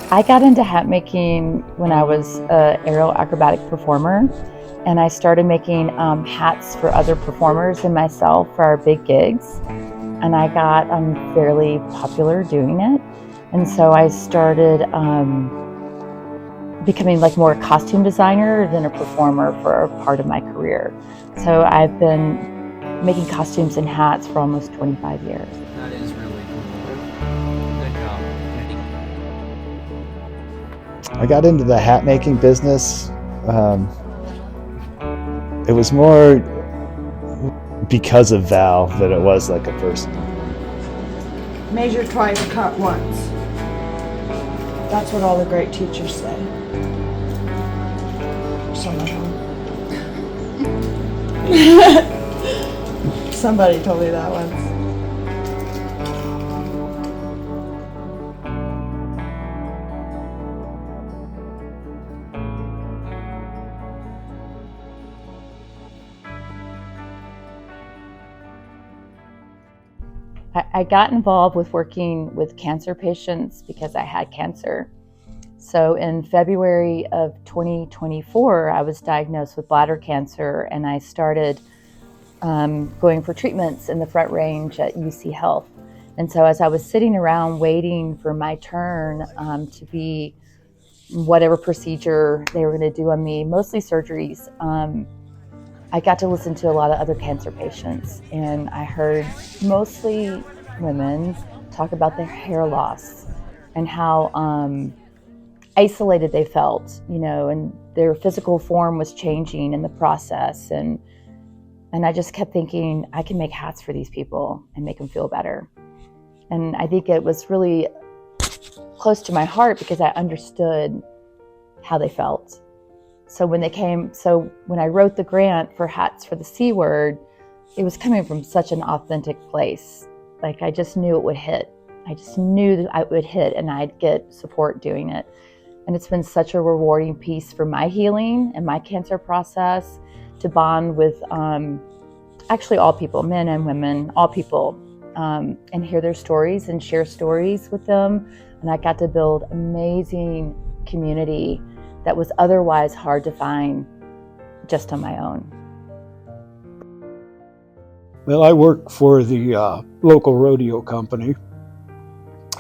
I got into hat making when I was an aerial acrobatic performer, and I started making hats for other performers and myself for our big gigs. And I got fairly popular doing it. And so I started becoming like more a costume designer than a performer for a part of my career. So I've been making costumes and hats for almost 25 years. That is really cool. Good job. I got into the hat making business. It was more because of Val than it was like a person. Measure twice, cut once. That's what all the great teachers say. Some of them. Somebody told me that once. I got involved with working with cancer patients because I had cancer. So in February of 2024, I was diagnosed with bladder cancer, and I started going for treatments in the Front Range at UC Health. And so as I was sitting around waiting for my turn to be whatever procedure they were going to do on me, mostly surgeries, I got to listen to a lot of other cancer patients, and I heard mostly women talk about their hair loss and how isolated they felt, and their physical form was changing in the process. And I just kept thinking, I can make hats for these people and make them feel better. And I think it was really close to my heart because I understood how they felt. So when I wrote the grant for Hats for the C Word, it was coming from such an authentic place. Like, I just knew it would hit. I just knew that it would hit and I'd get support doing it. And it's been such a rewarding piece for my healing and my cancer process to bond with actually all people, men and women, all people, and hear their stories and share stories with them. And I got to build amazing community that was otherwise hard to find just on my own. Well, I work for the local rodeo company,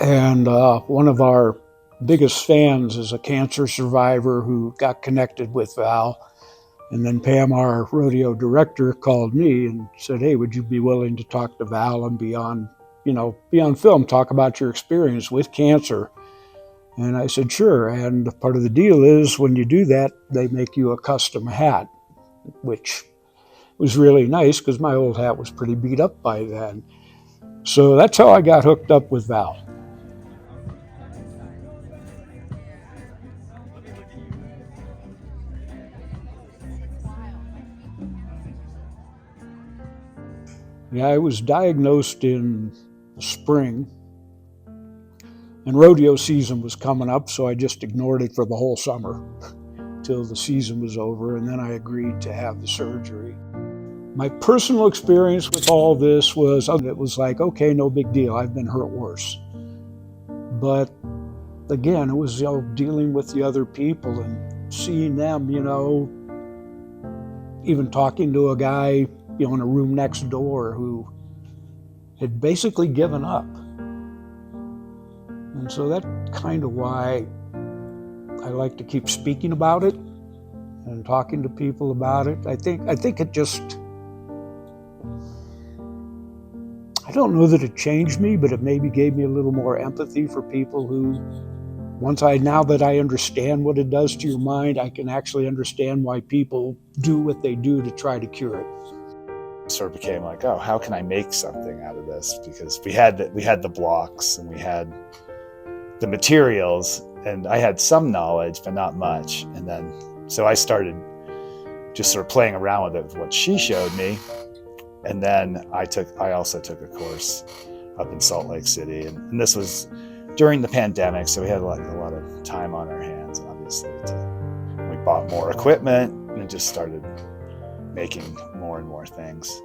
and one of our biggest fans is a cancer survivor who got connected with Val. And then Pam, our rodeo director, called me and said, "Hey, would you be willing to talk to Val and be on film, talk about your experience with cancer?" And I said, "Sure." And part of the deal is when you do that, they make you a custom hat, which was really nice because my old hat was pretty beat up by then. So that's how I got hooked up with Val. Yeah, I was diagnosed in the spring, and rodeo season was coming up, so I just ignored it for the whole summer till the season was over, and then I agreed to have the surgery. My personal experience with all this was, it was like, okay, no big deal. I've been hurt worse. But again, it was dealing with the other people and seeing them, even talking to a guy, in a room next door who had basically given up. And so that's kind of why I like to keep speaking about it and talking to people about it. I think it just, I don't know that it changed me, but it maybe gave me a little more empathy for people who, now that I understand what it does to your mind, I can actually understand why people do what they do to try to cure it. It sort of became like, oh, how can I make something out of this? Because we had the blocks and we had the materials, and I had some knowledge, but not much. And then, so I started just sort of playing around with it with what she showed me. And then I also took a course up in Salt Lake City, and this was during the pandemic, so we had a lot of time on our hands, obviously. We bought more equipment and just started making more and more things.